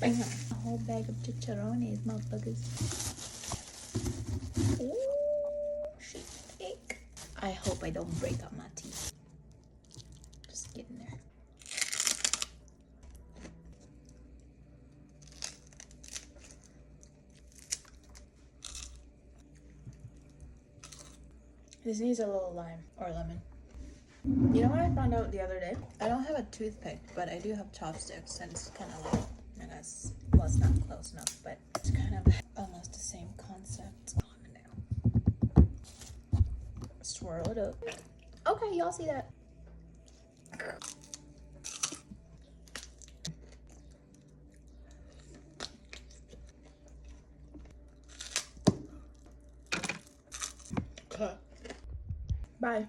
A whole bag of chicharrones, motherfuckers. Ooh, shake. I hope I don't break out my teeth. Just get in there. This needs a little lime or lemon. You know what I found out the other day? I don't have a toothpick, but I do have chopsticks, and it's kind of like, I guess, well, it's not close enough, but it's kind of almost the same concept. Swirl it up. Okay, y'all see that? Okay. Bye.